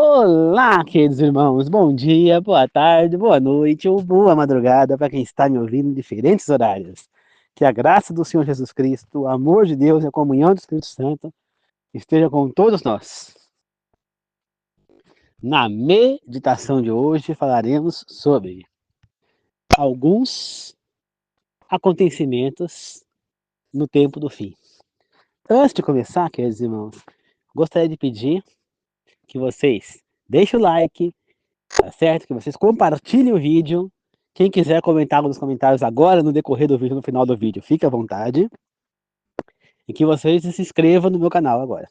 Olá, queridos irmãos, bom dia, boa tarde, boa noite ou boa madrugada para quem está me ouvindo em diferentes horários. Que a graça do Senhor Jesus Cristo, o amor de Deus e a comunhão do Espírito Santo esteja com todos nós. Na meditação de hoje falaremos sobre alguns acontecimentos no tempo do fim. Antes de começar, queridos irmãos, gostaria de pedir que vocês deixem o like, tá certo? Que vocês compartilhem o vídeo. Quem quiser comentar nos comentários agora, no decorrer do vídeo, no final do vídeo, fique à vontade. E que vocês se inscrevam no meu canal agora.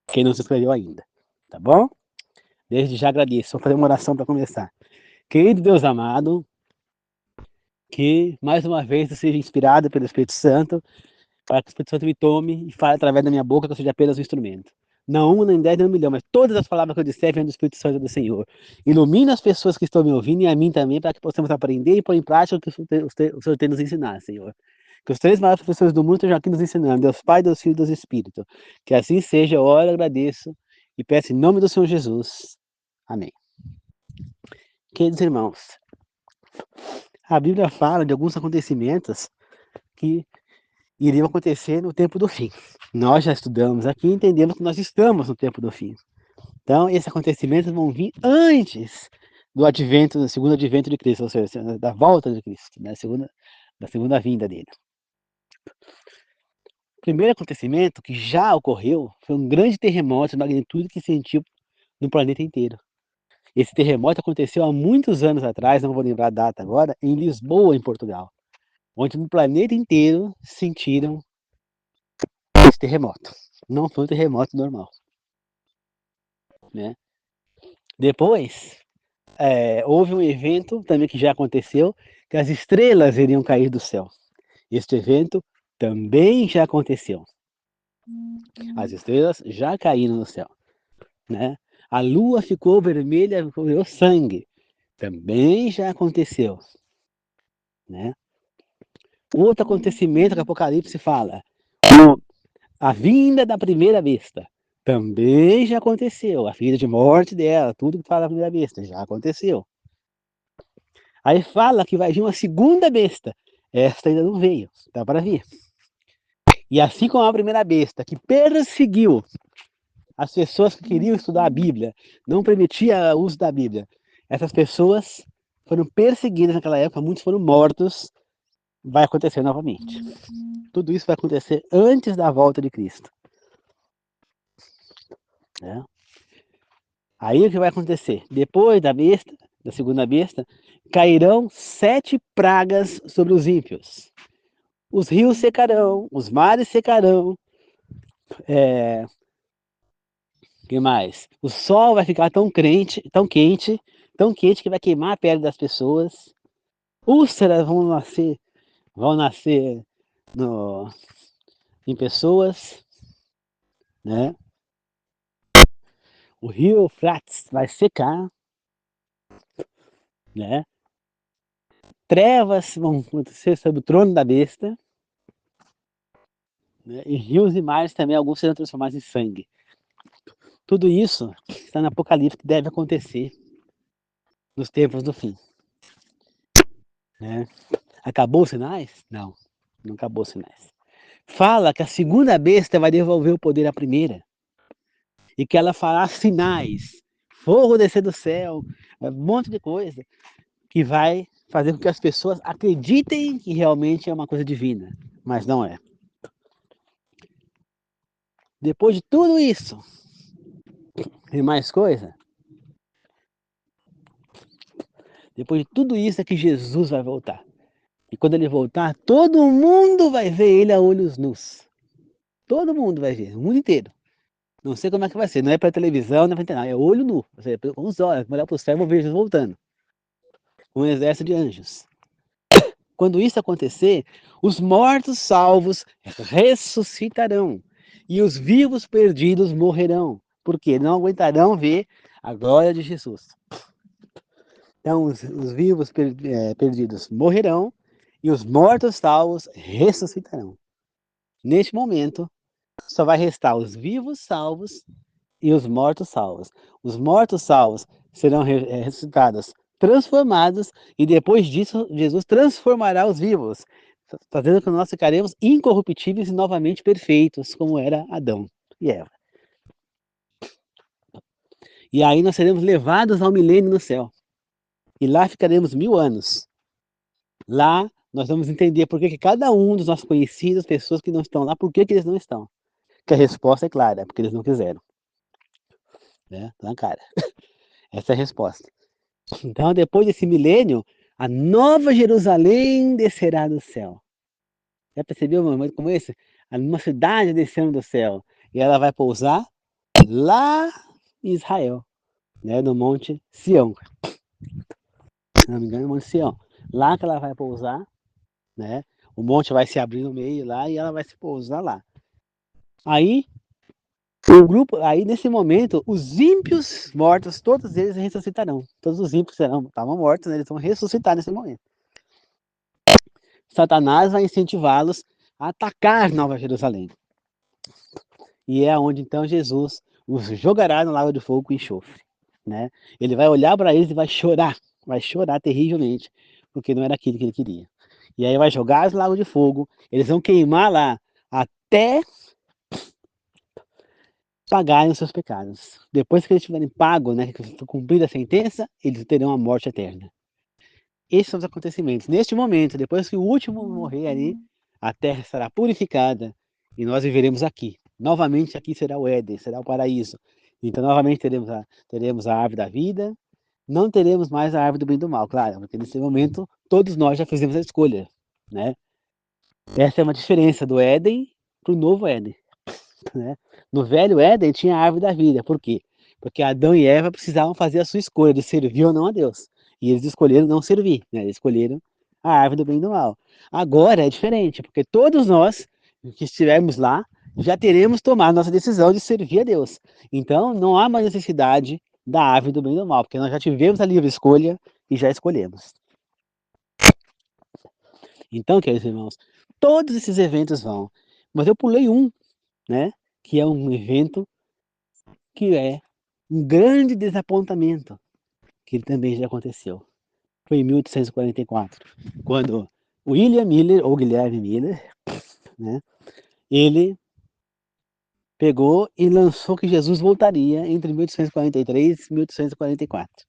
Quem não se inscreveu ainda, tá bom? Desde já agradeço. Vou fazer uma oração para começar. Querido Deus amado, que mais uma vez eu seja inspirado pelo Espírito Santo, para que o Espírito Santo me tome e fale através da minha boca, que eu seja apenas um instrumento. Não um, nem 10, nem 1 milhão, mas todas as palavras que eu disser vêm do Espírito Santo do Senhor. Ilumina as pessoas que estão me ouvindo e a mim também, para que possamos aprender e pôr em prática o que o Senhor tem nos ensinar, Senhor. Que os 3 maiores professores do mundo estejam aqui nos ensinando, Deus Pai, Deus Filho e Deus Espírito. Que assim seja, eu oro, agradeço e peço em nome do Senhor Jesus. Amém. Queridos irmãos, a Bíblia fala de alguns acontecimentos que iriam acontecer no tempo do fim. Nós já estudamos aqui e entendemos que nós estamos no tempo do fim. Então, esses acontecimentos vão vir antes do advento, do segundo advento de Cristo, ou seja, da volta de Cristo, né? Da segunda vinda dele. O primeiro acontecimento que já ocorreu foi um grande terremoto de magnitude que sentiu no planeta inteiro. Esse terremoto aconteceu há muitos anos atrás, não vou lembrar a data agora, em Lisboa, em Portugal, onde no planeta inteiro sentiram esse terremoto. Não foi um terremoto normal, né? Depois, houve um evento também que já aconteceu, que as estrelas iriam cair do céu. Este evento também já aconteceu. As estrelas já caíram no céu, né? A lua ficou vermelha, virou sangue. Também já aconteceu, né? Outro acontecimento que o Apocalipse fala, a vinda da primeira besta. Também já aconteceu. A vida de morte dela, tudo que fala da primeira besta, já aconteceu. Aí fala que vai vir uma segunda besta. Esta ainda não veio, dá para vir. E assim como a primeira besta, que perseguiu as pessoas que queriam estudar a Bíblia, não permitia o uso da Bíblia. Essas pessoas foram perseguidas naquela época, muitos foram mortos. Vai acontecer novamente. Tudo isso vai acontecer antes da volta de Cristo. Né? Aí o que vai acontecer? Depois da besta, da segunda besta, cairão 7 pragas sobre os ímpios. Os rios secarão, os mares secarão. Que mais? O sol vai ficar tão quente que vai queimar a pele das pessoas. Úlceras vão nascer no, em pessoas, né? O rio Eufrates vai secar, né? Trevas vão acontecer sobre o trono da besta, né? E rios e mares também, alguns serão transformados em sangue. Tudo isso está no Apocalipse que deve acontecer nos tempos do fim. Né? Acabou os sinais? Não, não acabou os sinais. Fala que a segunda besta vai devolver o poder à primeira. E que ela fará sinais, fogo descer do céu, um monte de coisa, que vai fazer com que as pessoas acreditem que realmente é uma coisa divina, mas não é. Depois de tudo isso, tem mais coisa? Depois de tudo isso é que Jesus vai voltar. E quando ele voltar, todo mundo vai ver ele a olhos nus. Todo mundo vai ver, o mundo inteiro. Não sei como é que vai ser, não é para televisão, não é para internet, é olho nu. Ou seja, com os olhos, olhar para o céu e vou ver Jesus voltando. Um exército de anjos. Quando isso acontecer, os mortos salvos ressuscitarão e os vivos perdidos morrerão, porque não aguentarão ver a glória de Jesus. Então, os vivos perdidos morrerão e os mortos salvos ressuscitarão. Neste momento, só vai restar os vivos salvos e os mortos salvos. Os mortos salvos serão ressuscitados, transformados, e depois disso Jesus transformará os vivos, fazendo com que nós ficaremos incorruptíveis e novamente perfeitos, como era Adão e Eva. E aí nós seremos levados ao milênio no céu. E lá ficaremos 1000 anos. Lá nós vamos entender por que cada um dos nossos conhecidos, pessoas que não estão lá, por que eles não estão. Que a resposta é clara, porque eles não quiseram. Né? Então, cara, essa é a resposta. Então, depois desse milênio, a nova Jerusalém descerá do céu. Já percebeu um momento como esse? Uma cidade descendo do céu. E ela vai pousar lá em Israel, né? No Monte Sião. Se não me engano, no Monte Sião. Lá que ela vai pousar, né? O monte vai se abrir no meio lá e ela vai se pousar lá. Aí, o grupo, aí nesse momento, os ímpios mortos, todos eles ressuscitarão. Todos os ímpios estavam mortos, né? Eles vão ressuscitar nesse momento. Satanás vai incentivá-los a atacar Nova Jerusalém. E é onde então Jesus os jogará no lago de fogo e enxofre, né? Ele vai olhar para eles e vai chorar terrivelmente, porque não era aquilo que ele queria. E aí vai jogar no lago de fogo, eles vão queimar lá até pagarem os seus pecados. Depois que eles tiverem pago, né, cumprida a sentença, eles terão a morte eterna. Esses são os acontecimentos. Neste momento, depois que o último morrer ali, a terra estará purificada e nós viveremos aqui. Novamente aqui será o Éden, será o paraíso. Então novamente teremos a árvore da vida, não teremos mais a árvore do bem e do mal, claro, porque nesse momento todos nós já fizemos a escolha, né? Essa é uma diferença do Éden para o novo Éden, né? No velho Éden tinha a árvore da vida, por quê? Porque Adão e Eva precisavam fazer a sua escolha de servir ou não a Deus. E eles escolheram não servir, né? Eles escolheram a árvore do bem e do mal. Agora é diferente, porque todos nós que estivermos lá já teremos tomado nossa decisão de servir a Deus. Então não há mais necessidade da árvore do bem e do mal, porque nós já tivemos a livre escolha e já escolhemos. Então, queridos irmãos, todos esses eventos vão. Mas eu pulei um, né? Que é um evento que é um grande desapontamento, que também já aconteceu. Foi em 1844, quando William Miller, ou Guilherme Miller, né, ele pegou e lançou que Jesus voltaria entre 1843 e 1844.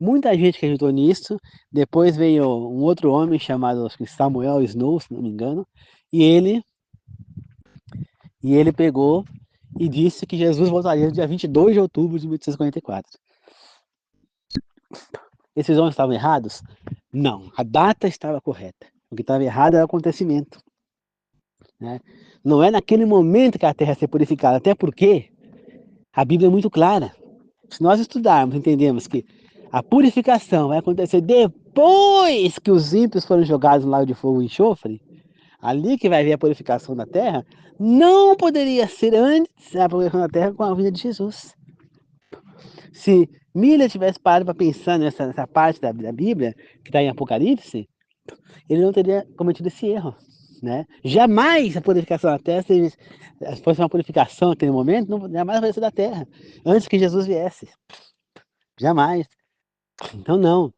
Muita gente acreditou nisso, depois veio um outro homem chamado Samuel Snow, se não me engano, e ele pegou e disse que Jesus voltaria no dia 22 de outubro de 1844. Esses homens estavam errados? Não, a data estava correta. O que estava errado era o acontecimento. Né? Não é naquele momento que a terra ser purificada, até porque a Bíblia é muito clara. Se nós estudarmos, entendemos que a purificação vai acontecer depois que os ímpios foram jogados no lago de fogo e enxofre, ali que vai haver a purificação da terra, não poderia ser antes a purificação da terra com a vinda de Jesus. Se Miller tivesse parado para pensar nessa parte da Bíblia, que está em Apocalipse, ele não teria cometido esse erro. Né? Jamais a purificação da terra, se fosse uma purificação naquele momento, jamais vai ser da terra, antes que Jesus viesse. Jamais. Então, não.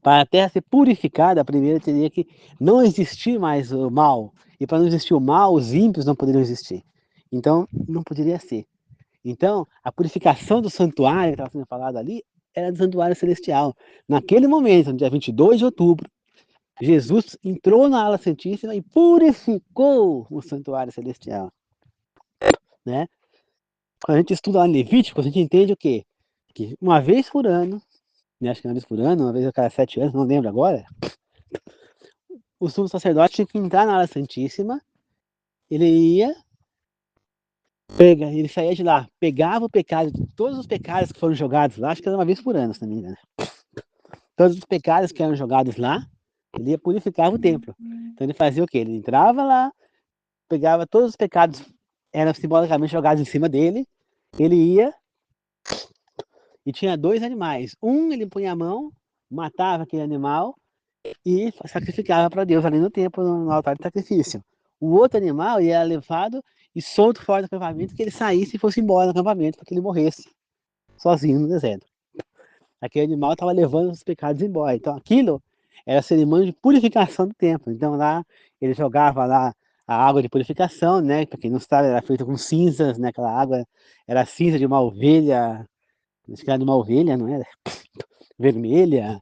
Para a terra ser purificada, primeiro teria que não existir mais o mal. E para não existir o mal, os ímpios não poderiam existir. Então, não poderia ser. Então, a purificação do santuário, que estava sendo falado ali, era do santuário celestial. Naquele momento, no dia 22 de outubro, Jesus entrou na ala santíssima e purificou o santuário celestial. Né? Quando a gente estuda lá em Levítico, a gente entende o quê? Que uma vez por ano, né, acho que uma vez por ano, uma vez a cada 7 anos, não lembro agora, o sumo sacerdote tinha que entrar na ala santíssima, ele ia, ele saía de lá, pegava o pecado, todos os pecados que foram jogados lá, acho que era uma vez por ano, se não me engano. Todos os pecados que eram jogados lá, ele ia purificar o templo. Então ele fazia o quê? Ele entrava lá, pegava todos os pecados, eram simbolicamente jogados em cima dele, ele ia e tinha 2 animais. Um, ele punha a mão, matava aquele animal e sacrificava para Deus ali no templo, no altar de sacrifício. O outro animal ia levado e solto fora do acampamento, que ele saísse e fosse embora do acampamento, para que ele morresse sozinho no deserto. Aquele animal estava levando os pecados embora. Então aquilo era a cerimônia de purificação do templo. Então lá ele jogava lá a água de purificação, né? Para quem não sabe, era feita com cinzas, né? Aquela água era cinza de uma ovelha, acho que era de uma ovelha, não era? Vermelha,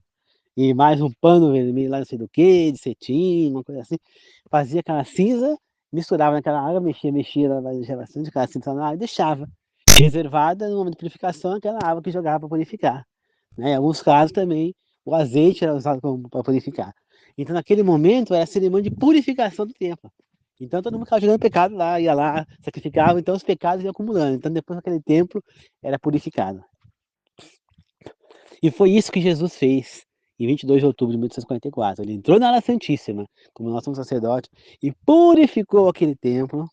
e mais um pano vermelho lá, não sei do que, de cetim, uma coisa assim. Fazia aquela cinza, misturava naquela água, mexia, deixava bastante aquela cinza na água e deixava reservada no momento de purificação aquela água que jogava para purificar. Né? Em alguns casos também o azeite era usado para purificar. Então naquele momento era a cerimônia de purificação do templo. Então todo mundo ficava jogando pecado lá, ia lá, sacrificava, então os pecados iam acumulando. Então depois aquele templo era purificado. E foi isso que Jesus fez em 22 de outubro de 1844. Ele entrou na área santíssima, como nosso sacerdote, e purificou aquele templo.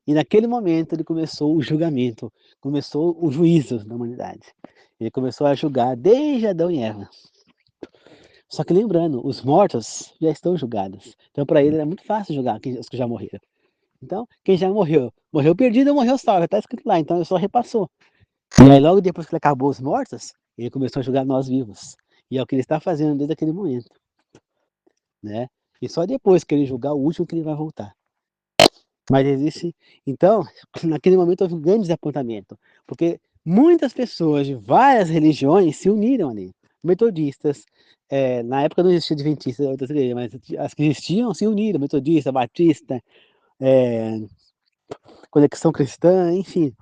E naquele momento ele começou o julgamento, começou o juízo da humanidade. Ele começou a julgar desde Adão e Eva. Só que lembrando, os mortos já estão julgados. Então para ele é muito fácil julgar os que já morreram. Então, quem já morreu, morreu perdido ou morreu salvo, está escrito lá, então ele só repassou. E aí logo depois que ele acabou os mortos, ele começou a julgar nós vivos. E é o que ele está fazendo desde aquele momento. Né? E só depois que ele julgar o último que ele vai voltar. Mas existe... Então, naquele momento houve um grande desapontamento. Porque muitas pessoas de várias religiões se uniram ali. Metodistas, na época não existia adventista, mas as que existiam se uniram. Metodista, batista, conexão cristã, enfim.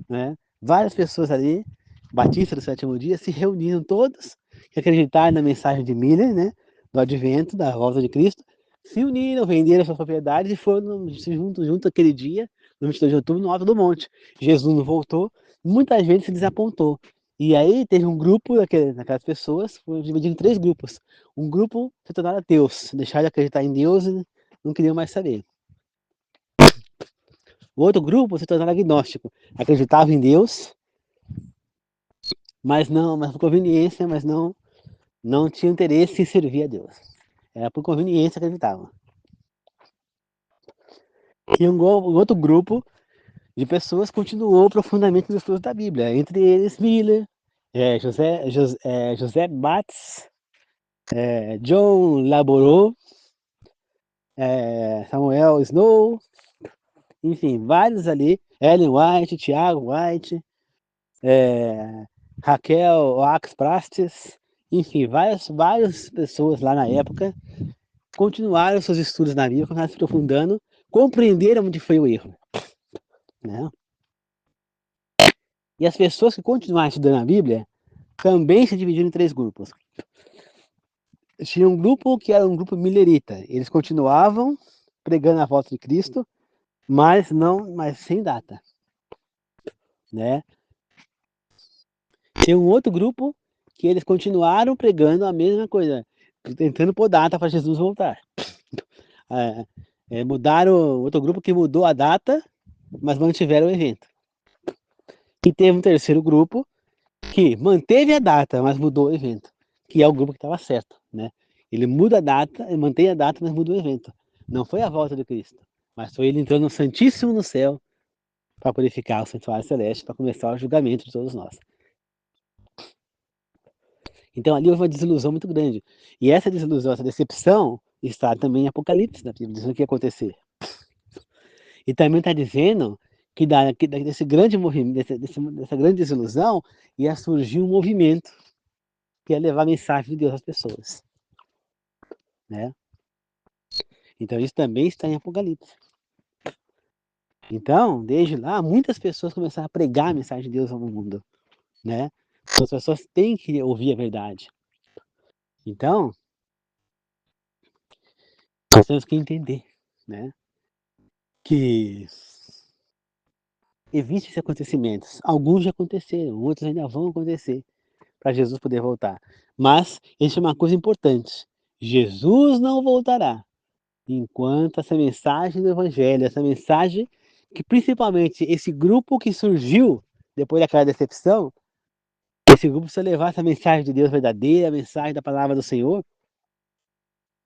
Né? Várias pessoas ali, batistas do sétimo dia, se reuniram todos que acreditaram na mensagem de Miller, né? Do advento, da volta de Cristo, se uniram, venderam suas propriedades e foram junto aquele dia, no 22 de outubro, no alto do monte. Jesus não voltou, muita gente se desapontou. E aí teve um grupo daquelas pessoas, foi dividido em 3 grupos. Um grupo se tornaram ateus, deixaram de acreditar em Deus e não queriam mais saber. O outro grupo se tornaram agnóstico, acreditava em Deus, mas por conveniência, mas não tinha interesse em servir a Deus. Era por conveniência que acreditavam. E um outro grupo de pessoas continuou profundamente nos estudos da Bíblia, entre eles Miller, José Batts, John Laboureux, Samuel Snow, enfim, vários ali, Ellen White, Tiago White, Raquel Oax Prastes, enfim, várias pessoas lá na época continuaram seus estudos na Bíblia, continuaram se aprofundando, compreenderam onde foi o erro. Né? E as pessoas que continuaram estudando a Bíblia também se dividiram em 3 grupos. Tinha um grupo que era um grupo milerita. Eles continuavam pregando a volta de Cristo, mas sem data. Né? Tinha um outro grupo que eles continuaram pregando a mesma coisa, tentando pôr data para Jesus voltar. Mudaram, outro grupo que mudou a data, mas mantiveram o evento. E teve um terceiro grupo que manteve a data, mas mudou o evento, que é o grupo que estava certo, né? Ele muda a data, ele mantém a data, mas muda o evento. Não foi a volta de Cristo, mas foi ele entrando no Santíssimo no céu para purificar o santuário celeste, para começar o julgamento de todos nós. Então ali houve uma desilusão muito grande. E essa desilusão, essa decepção, está também em Apocalipse, né? Dizendo o que ia acontecer. E também está dizendo que desse grande movimento, dessa grande desilusão, ia surgir um movimento que ia levar a mensagem de Deus às pessoas. Né? Então isso também está em Apocalipse. Então, desde lá, muitas pessoas começaram a pregar a mensagem de Deus ao mundo. Né? As pessoas têm que ouvir a verdade. Então, nós temos que entender, né, que existem esses acontecimentos. Alguns já aconteceram, outros ainda vão acontecer para Jesus poder voltar. Mas existe uma coisa importante: Jesus não voltará enquanto essa mensagem do Evangelho, essa mensagem que principalmente esse grupo que surgiu depois daquela decepção, esse grupo precisa levar essa mensagem de Deus verdadeira, a mensagem da palavra do Senhor,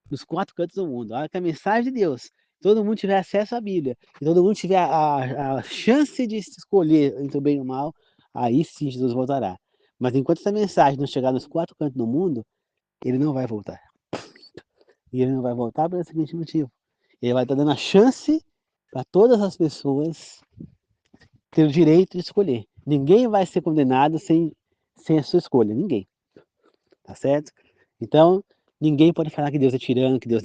nos 4 cantos do mundo. Olha que a mensagem de Deus todo mundo tiver acesso à Bíblia, e todo mundo tiver a chance de se escolher entre o bem e o mal, aí sim Jesus voltará. Mas enquanto essa mensagem não chegar nos 4 cantos do mundo, ele não vai voltar. E ele não vai voltar pelo seguinte motivo: ele vai estar dando a chance para todas as pessoas ter o direito de escolher. Ninguém vai ser condenado sem a sua escolha, ninguém. Tá certo? Então, ninguém pode falar que Deus é tirano, que Deus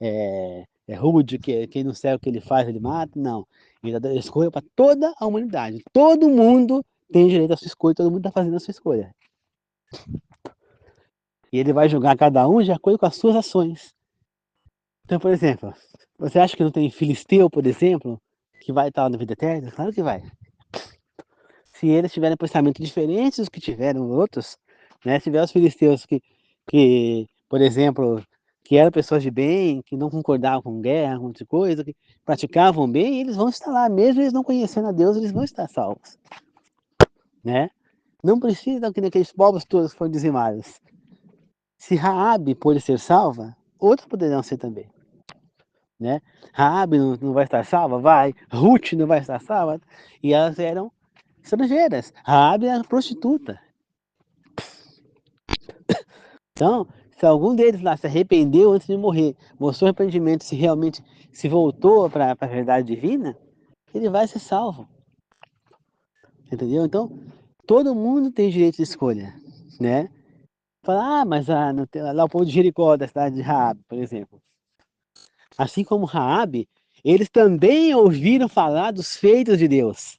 é rude, que quem não serve o que ele faz, ele mata. Não. Ele dá escolha para toda a humanidade. Todo mundo tem direito à sua escolha, todo mundo está fazendo a sua escolha. E ele vai julgar cada um de acordo com as suas ações. Então, por exemplo, você acha que não tem filisteu, por exemplo, que vai estar na vida eterna? Claro que vai. Se eles tiverem pensamento diferentes dos que tiveram outros, né? Se tiver os filisteus por exemplo, que eram pessoas de bem, que não concordavam com guerra, com outra coisa, que praticavam bem, eles vão estar lá, mesmo eles não conhecendo a Deus, eles vão estar salvos, né? Não precisam que aqueles povos todos foram dizimados. Se Raabe pôde ser salva, outros poderão ser também, né? Raabe não vai estar salva? Vai. Ruth não vai estar salva? E elas eram estrangeiras. Raabe era prostituta. Então, se algum deles lá se arrependeu antes de morrer, mostrou arrependimento, se realmente se voltou para a verdade divina, ele vai ser salvo. Entendeu? Então, todo mundo tem direito de escolha, né? Fala, mas lá o povo de Jericó, da cidade de Raabe, por exemplo. Assim como Raabe, eles também ouviram falar dos feitos de Deus.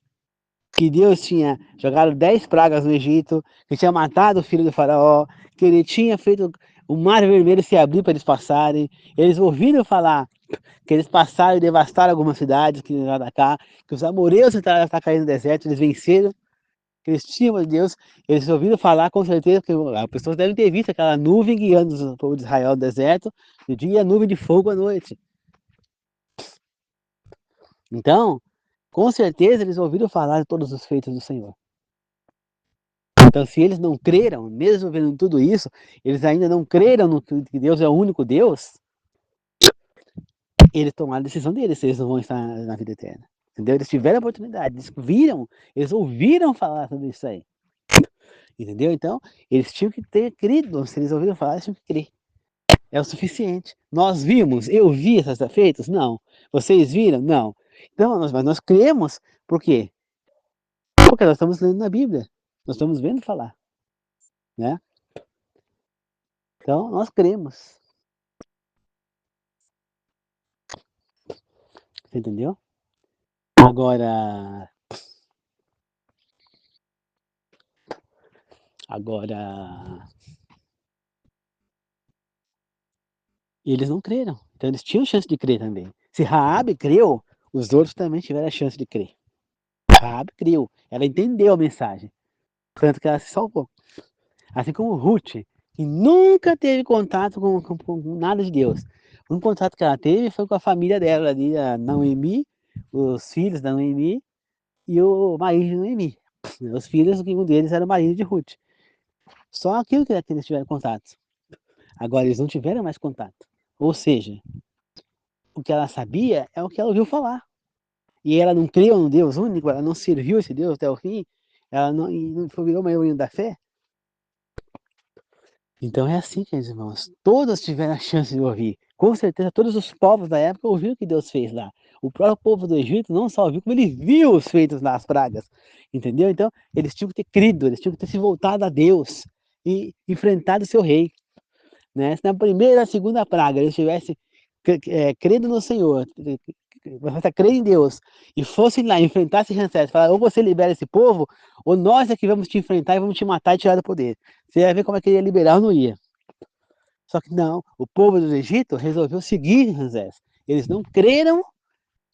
Que Deus tinha jogado 10 pragas no Egito, que tinha matado o filho do faraó, que ele tinha feito o mar vermelho se abrir para eles passarem. Eles ouviram falar que eles passaram e devastaram algumas cidades que eles atacar, que os amoreus tentaram atacar no deserto, eles venceram, que eles tinham de Deus. Eles ouviram falar com certeza, que as pessoas devem ter visto aquela nuvem guiando o povo de Israel no deserto, de dia e a nuvem de fogo à noite. Então, com certeza eles ouviram falar de todos os feitos do Senhor. Então, se eles não creram, mesmo vendo tudo isso, eles ainda não creram no que Deus é o único Deus, eles tomaram a decisão deles, se eles não vão estar na vida eterna. Entendeu? Eles tiveram a oportunidade, eles viram, eles ouviram falar sobre isso aí. Entendeu? Então, eles tinham que ter crido, se eles ouviram falar, eles tinham que crer. É o suficiente. Nós vimos, eu vi essas feitos? Não. Vocês viram? Não. Então, mas nós cremos, por quê? Porque nós estamos lendo na Bíblia, nós estamos vendo falar, né? Então, nós cremos. Você entendeu? Agora, agora, eles não creram. Então, eles tinham chance de crer também. Se Raabe creu, os outros também tiveram a chance de crer. Raabe creu. Ela entendeu a mensagem. Tanto que ela se salvou. Assim como Ruth, que nunca teve contato com nada de Deus. O único contato que ela teve foi com a família dela ali, a Noemi, os filhos da Noemi e o marido de Noemi. Os filhos, um deles era o marido de Ruth. Só aquilo que eles tiveram contato. Agora eles não tiveram mais contato. Ou seja, o que ela sabia é o que ela ouviu falar. E ela não creu no Deus único, ela não serviu esse Deus até o fim, ela não virou uma heroína da fé. Então é assim, queridos irmãos, todos tiveram a chance de ouvir. Com certeza, todos os povos da época ouviram o que Deus fez lá. O próprio povo do Egito não só ouviu, como ele viu os feitos nas pragas. Entendeu? Então, eles tinham que ter crido, eles tinham que ter se voltado a Deus e enfrentado o seu rei. Né? Se na primeira, segunda praga eles tivessem crendo no Senhor, você crê em Deus, e fossem lá enfrentar esse Ramsés, falar, ou você libera esse povo, ou nós é que vamos te enfrentar e vamos te matar e tirar do poder. Você ia ver como é que ele ia liberar ou não ia. Só que não, o povo do Egito resolveu seguir Ramsés. Eles não creram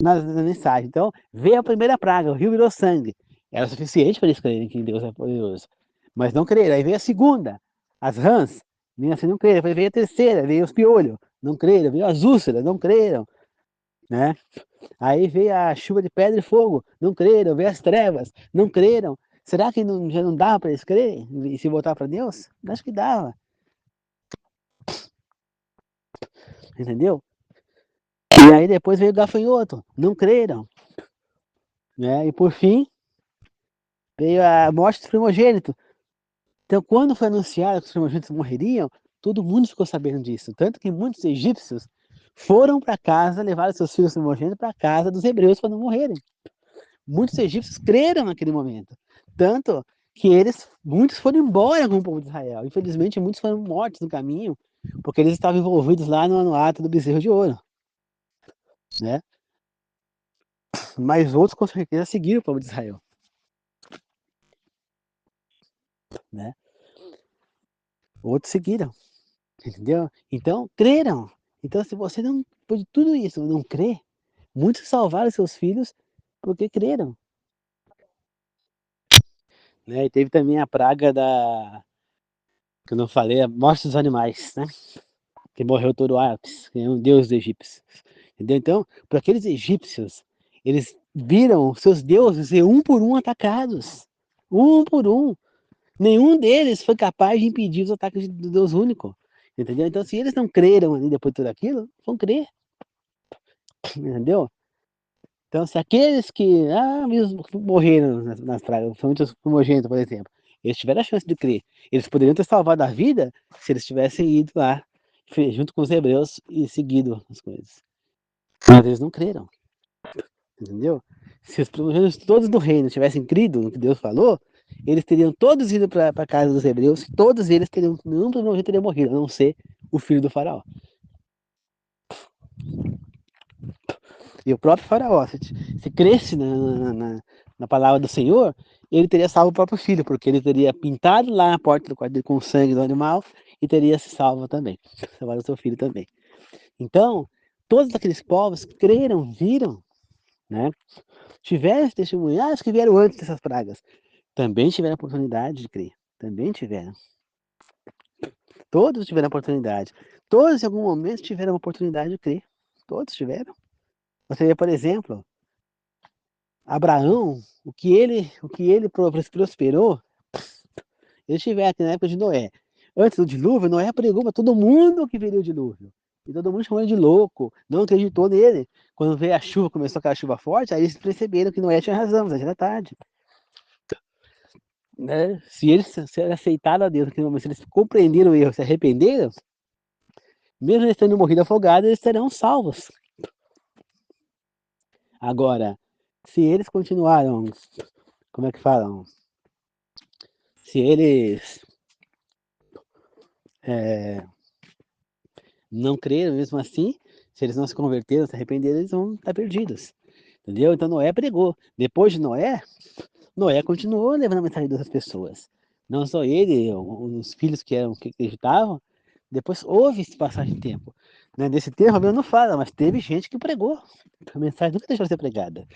na mensagem. Então, veio a primeira praga, o rio virou sangue. Era suficiente para eles crerem que Deus é poderoso. Mas não creram. Aí veio a segunda, as rãs, nem assim não creram. Aí veio a terceira, veio os piolhos, não creram. Veio as úlceras, não creram. Né? Aí veio a chuva de pedra e fogo, não creram. Veio as trevas, não creram. Será que já não dava para eles crerem e se voltar para Deus? Acho que dava. Entendeu? E aí depois veio o gafanhoto, não creram. Né? E por fim, veio a morte dos primogênitos. Então, quando foi anunciado que os primogênitos morreriam, todo mundo ficou sabendo disso. Tanto que muitos egípcios foram para casa, levaram seus filhos primogênitos para casa dos hebreus para não morrerem. Muitos egípcios creram naquele momento. Tanto que muitos foram embora com o povo de Israel. Infelizmente, muitos foram mortos no caminho, porque eles estavam envolvidos lá no ato do bezerro de ouro. Né? Mas outros, com certeza, seguiram o povo de Israel. Né? Outros seguiram. Entendeu? Então, creram. Então, se você não, por tudo isso, não crê, muitos salvaram seus filhos porque creram. Né? E teve também a praga que eu não falei, a morte dos animais, né? Que morreu todo Apis, que é um deus dos egípcios. Entendeu? Então, para aqueles egípcios, eles viram seus deuses ser um por um atacados. Um por um. Nenhum deles foi capaz de impedir os ataques do Deus único. Entendeu? Então, se eles não creram ali depois de tudo aquilo, vão crer. Entendeu? Então, se aqueles que mesmo morreram nas pragas, principalmente os primogênitos, por exemplo, eles tiveram a chance de crer. Eles poderiam ter salvado a vida se eles tivessem ido lá, junto com os hebreus, e seguido as coisas. Mas eles não creram. Entendeu? Se os primogênitos todos do reino tivessem crido no que Deus falou, eles teriam todos ido para a casa dos hebreus, todos eles teriam, nenhum primogênito teria morrido, a não ser o filho do faraó. E o próprio faraó, se cresce na palavra do Senhor, ele teria salvo o próprio filho, porque ele teria pintado lá a porta do quarto dele com o sangue do animal e teria se salvo também, salvado o seu filho também. Então, todos aqueles povos creram, viram, né? Tiveram testemunhas que vieram antes dessas pragas, também tiveram a oportunidade de crer, também tiveram. Todos tiveram a oportunidade. Todos, em algum momento, tiveram a oportunidade de crer. Todos tiveram. Você vê, por exemplo, Abraão, o que ele prosperou, ele estiver aqui na época de Noé. Antes do dilúvio, Noé pregou para todo mundo que viria o dilúvio. E todo mundo chamou ele de louco, não acreditou nele. Quando veio a chuva, começou aquela chuva forte, aí eles perceberam que Noé tinha razão, mas já era tarde. Né? Se eles aceitaram a Deus naquele momento, se eles compreenderam o erro, se arrependeram, mesmo eles tendo morrido afogados, eles serão salvos. Agora, se eles continuaram, como é que falam? Se eles não creram mesmo assim, se eles não se converteram, se arrependeram, eles vão estar perdidos. Entendeu? Então Noé pregou. Depois de Noé, Noé continuou levando a mensagem das pessoas. Não só ele, os filhos que acreditavam. Depois houve esse passagem de tempo. Né? Desse tempo a Bíblia não fala, mas teve gente que pregou. A mensagem nunca deixou de ser pregada.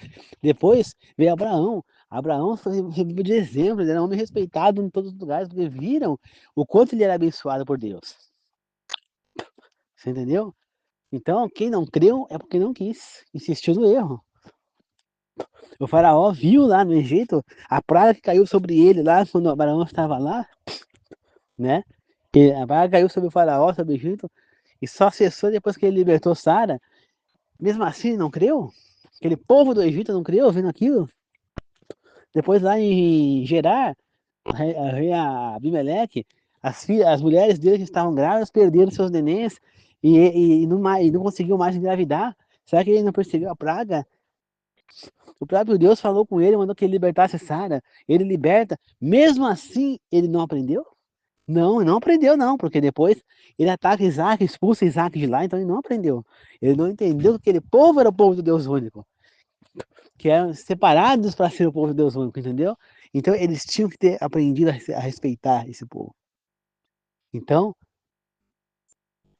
Depois veio Abraão. Abraão foi de exemplo, ele era um homem respeitado em todos os lugares, porque viram o quanto ele era abençoado por Deus. Você entendeu? Então, quem não creu é porque não quis, insistiu no erro. O faraó viu lá no Egito a praga que caiu sobre ele lá, quando o Abraão estava lá, né? E a praga caiu sobre o faraó, sobre o Egito, e só cessou depois que ele libertou Sara. Mesmo assim, não creu? Aquele povo do Egito não creu vendo aquilo? Depois lá em Gerar, rei Abimeleque, as mulheres dele que estavam grávidas perderam seus nenéns e não conseguiu mais engravidar. Será que ele não percebeu a praga? O próprio Deus falou com ele, mandou que ele libertasse Sara. Ele liberta. Mesmo assim, ele não aprendeu? Não, não aprendeu não, porque depois ele ataca Isaac, expulsa Isaac de lá, então ele não aprendeu. Ele não entendeu que aquele povo era o povo do Deus único, que eram separados para ser o povo do Deus único, entendeu? Então eles tinham que ter aprendido a respeitar esse povo. Então,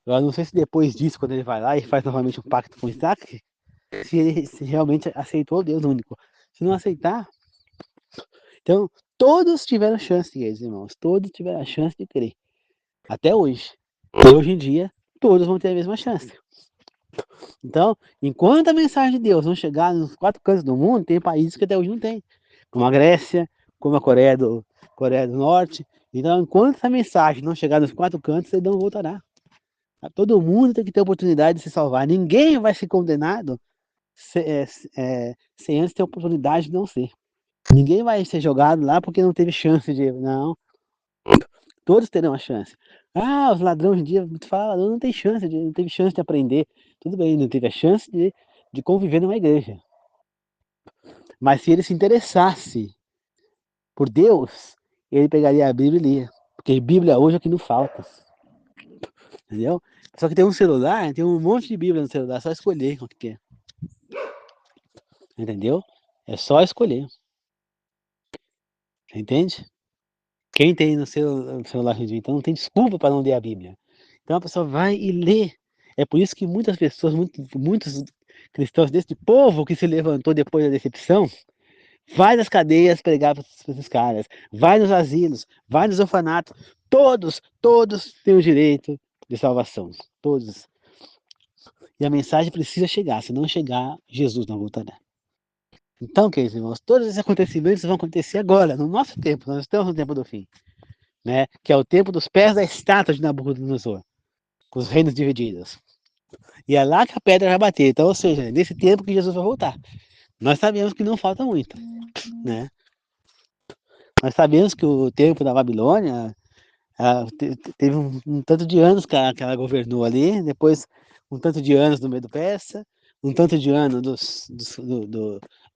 eu não sei se depois disso, quando ele vai lá e faz novamente um pacto com Isaac, se ele realmente aceitou o Deus único. Se não aceitar, então todos tiveram chance, irmãos, todos tiveram a chance de crer. Até hoje. E hoje em dia, todos vão ter a mesma chance. Então, enquanto a mensagem de Deus não chegar nos 4 cantos do mundo, tem países que até hoje não tem, como a Grécia, como a Coreia do Norte. Então, enquanto essa mensagem não chegar nos 4 cantos, ele não voltará. Todo mundo tem que ter oportunidade de se salvar. Ninguém vai ser condenado sem antes ter oportunidade de não ser. Ninguém vai ser jogado lá porque não teve chance de... Não, todos terão a chance. Ah, os ladrões hoje em dia falam, não tem chance, não teve chance de aprender. Tudo bem, não teve a chance de conviver numa igreja. Mas se ele se interessasse por Deus, ele pegaria a Bíblia e lia. Porque Bíblia hoje é o que não falta. Entendeu? Só que tem um celular, tem um monte de Bíblia no celular, é só escolher o que quer. Entendeu? É só escolher. Entende? Quem tem no seu celular hoje em dia, então não tem desculpa para não ler a Bíblia. Então a pessoa vai e lê. É por isso que muitas pessoas, muitos cristãos desse povo que se levantou depois da decepção, vai nas cadeias pregar para esses caras, vai nos asilos, vai nos orfanatos, todos têm o direito de salvação, todos. E a mensagem precisa chegar, se não chegar, Jesus não voltará. Então, queridos irmãos, todos esses acontecimentos vão acontecer agora, no nosso tempo, nós estamos no tempo do fim, né? Que é o tempo dos pés da estátua de Nabucodonosor, com os reinos divididos. E é lá que a pedra vai bater, então, ou seja, é nesse tempo que Jesus vai voltar. Nós sabemos que não falta muito, né? Nós sabemos que o tempo da Babilônia teve um tanto de anos que ela governou ali, depois um tanto de anos no meio do Persa, um tanto de anos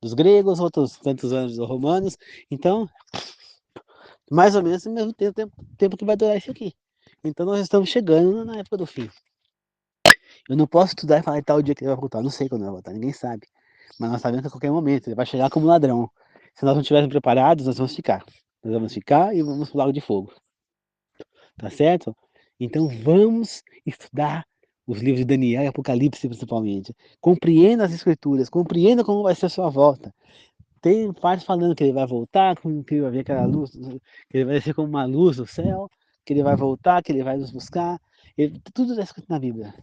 dos gregos, outros tantos anos dos romanos. Então, mais ou menos o mesmo tempo que vai durar isso aqui. Então nós estamos chegando na época do fim. Eu não posso estudar e falar tal dia que ele vai voltar. Eu não sei quando ele vai voltar, ninguém sabe. Mas nós sabemos que a qualquer momento ele vai chegar como ladrão. Se nós não estivermos preparados, nós vamos ficar. Nós vamos ficar e vamos pro lago de fogo. Tá certo? Então vamos estudar os livros de Daniel e Apocalipse principalmente. Compreenda as escrituras, compreenda como vai ser a sua volta. Tem partes falando que ele vai voltar, que ele vai ver aquela luz, que ele vai ser como uma luz do céu, que ele vai voltar, que ele vai nos buscar. Tudo está escrito na Bíblia.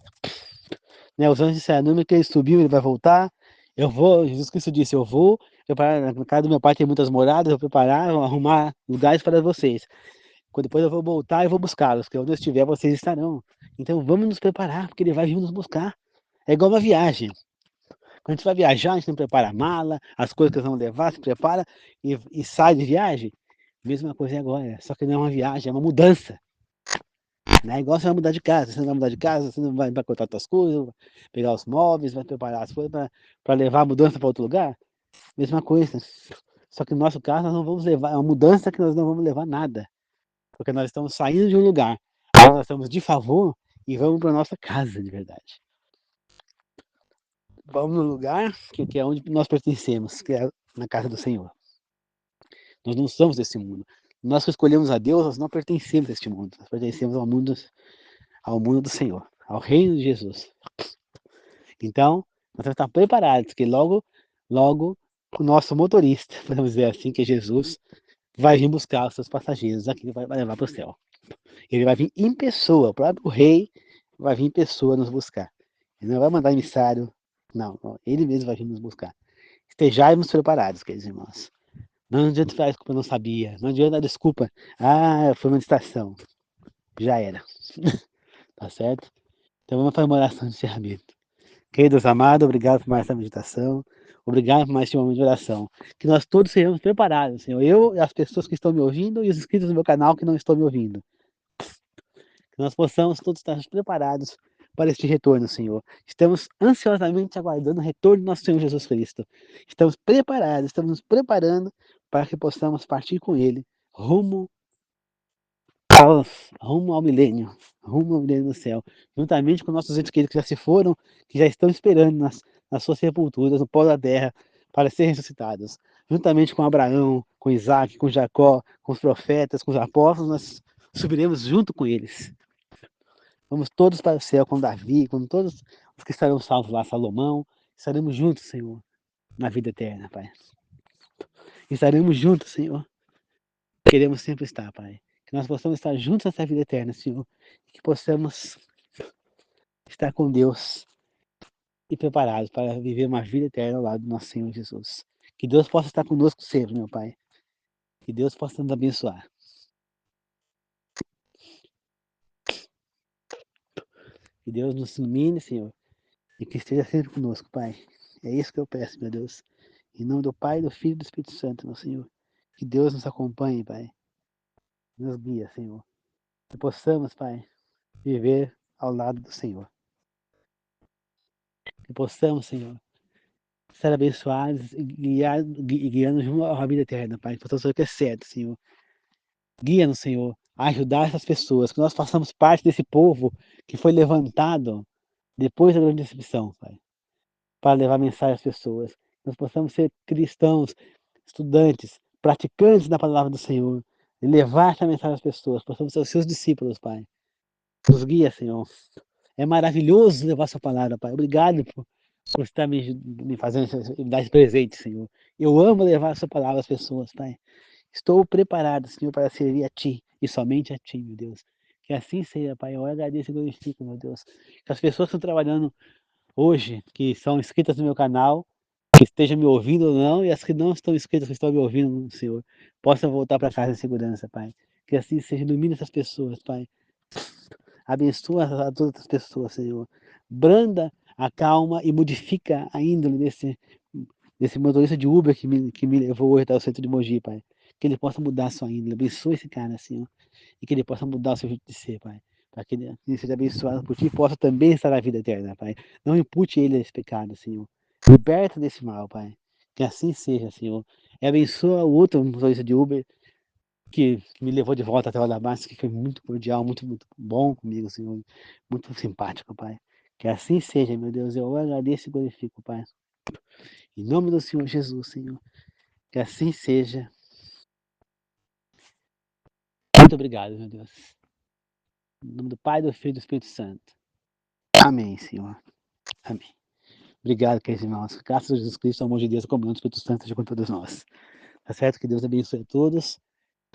Né? Os anjos disseram, no momento que ele subiu, ele vai voltar. Eu vou, Jesus Cristo disse, eu vou preparar, na casa do meu pai tem muitas moradas, eu vou preparar, vou arrumar lugares para vocês. Depois eu vou voltar e vou buscá-los, porque onde eu estiver, vocês estarão. Então vamos nos preparar, porque ele vai vir nos buscar. É igual uma viagem. Quando a gente vai viajar, a gente não prepara a mala, as coisas que nós vamos levar, se prepara e sai de viagem. Mesma coisa agora, só que não é uma viagem, é uma mudança. Não é igual você vai mudar de casa, você não vai mudar de casa, você não vai empacotar suas coisas, pegar os móveis, vai preparar as coisas para levar a mudança para outro lugar. Mesma coisa. Só que no nosso caso, nós não vamos levar, é uma mudança que nós não vamos levar nada. Porque nós estamos saindo de um lugar, nós estamos de favor e vamos para nossa casa de verdade. Vamos no lugar que é onde nós pertencemos, que é na casa do Senhor. Nós não somos desse mundo. Nós que escolhemos a Deus, nós não pertencemos a este mundo. Nós pertencemos ao mundo do Senhor, ao reino de Jesus. Então, nós temos que estar preparados, que logo o nosso motorista, podemos dizer assim, que é Jesus, vai vir buscar os seus passageiros aqui, vai levar para o céu. Ele vai vir em pessoa, o próprio rei vai vir em pessoa nos buscar. Ele não vai mandar emissário, não, ele mesmo vai vir nos buscar. Estejamos preparados, queridos irmãos. Não adianta falar desculpa, eu não sabia. Não adianta dar desculpa. Ah, foi uma distração. Já era. Tá certo? Então vamos fazer uma oração de encerramento. Queridos amados, obrigado por mais essa meditação. Obrigado por mais esse momento de oração. Que nós todos sejamos preparados, Senhor. Eu e as pessoas que estão me ouvindo e os inscritos do meu canal que não estão me ouvindo. Que nós possamos todos estar preparados para este retorno, Senhor. Estamos ansiosamente aguardando o retorno do nosso Senhor Jesus Cristo. Estamos preparados, estamos nos preparando para que possamos partir com Ele rumo rumo ao milênio, rumo ao milênio do céu, juntamente com nossos entes queridos que já se foram, que já estão esperando nas suas sepulturas, no pó da terra, para serem ressuscitados. Juntamente com Abraão, com Isaac, com Jacó, com os profetas, com os apóstolos, nós subiremos junto com eles. Vamos todos para o céu com Davi, com todos os que estarão salvos lá, Salomão. Estaremos juntos, Senhor, na vida eterna, Pai. Estaremos juntos, Senhor. Queremos sempre estar, Pai. Que nós possamos estar juntos nessa vida eterna, Senhor. Que possamos estar com Deus e preparados para viver uma vida eterna ao lado do nosso Senhor Jesus. Que Deus possa estar conosco sempre, meu Pai. Que Deus possa nos abençoar. Que Deus nos ilumine, Senhor, e que esteja sempre conosco, Pai. É isso que eu peço, meu Deus. Em nome do Pai, do Filho e do Espírito Santo, meu Senhor. Que Deus nos acompanhe, Pai. Nos guia, Senhor. Que possamos, Pai, viver ao lado do Senhor. Que possamos, Senhor, ser abençoados e guiando rumo à vida eterna, Pai. Que possamos fazer o que é certo, Senhor. Guia-nos, Senhor, a ajudar essas pessoas, que nós façamos parte desse povo que foi levantado depois da grande decepção, Pai, para levar mensagem às pessoas. Nós possamos ser cristãos, estudantes, praticantes da palavra do Senhor, e levar essa mensagem às pessoas. Possamos ser os seus discípulos, Pai. Nos guia, Senhor. É maravilhoso levar sua palavra, Pai. Obrigado por estar me fazendo, me dar esse presente, Senhor. Eu amo levar a sua palavra às pessoas, Pai. Estou preparado, Senhor, para servir a Ti e somente a Ti, meu Deus. Que assim seja, Pai. Eu agradeço e glorifico, meu Deus. Que as pessoas que estão trabalhando hoje, que são inscritas no meu canal, que estejam me ouvindo ou não, e as que não estão inscritas, que estão me ouvindo, Senhor, possam voltar para casa em segurança, Pai. Que assim seja, ilumine essas pessoas, Pai. Abençoa a todas as pessoas, Senhor. Branda, acalma e modifica a índole desse motorista de Uber que me levou hoje até o centro de Mogi, Pai. Que ele possa mudar a sua índole. Abençoa esse cara, Senhor. E que ele possa mudar o seu jeito de ser, Pai. Para que ele seja abençoado por Ti e possa também estar na vida eterna, Pai. Não impute ele a esse pecado, Senhor. Liberta desse mal, Pai. Que assim seja, Senhor. E abençoa o outro motorista de Uber que me levou de volta até o Alabasta, que foi muito cordial, muito bom comigo, Senhor. Muito simpático, Pai. Que assim seja, meu Deus. Eu agradeço e glorifico, Pai. Em nome do Senhor Jesus, Senhor. Que assim seja. Muito obrigado, meu Deus. Em nome do Pai, do Filho e do Espírito Santo. Amém, Senhor. Amém. Obrigado, queridos irmãos. Graças a Jesus Cristo, ao amor de Deus, a comunhão do Espírito Santo seja com todos nós. Tá certo? Que Deus abençoe a todos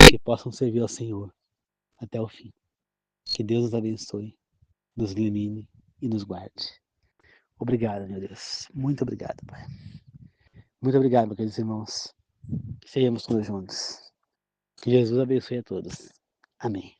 e que possam servir ao Senhor até o fim. Que Deus os abençoe, nos ilumine e nos guarde. Obrigado, meu Deus. Muito obrigado, Pai. Muito obrigado, meus queridos irmãos. Que sejamos todos juntos. Que Jesus abençoe a todos. Amém.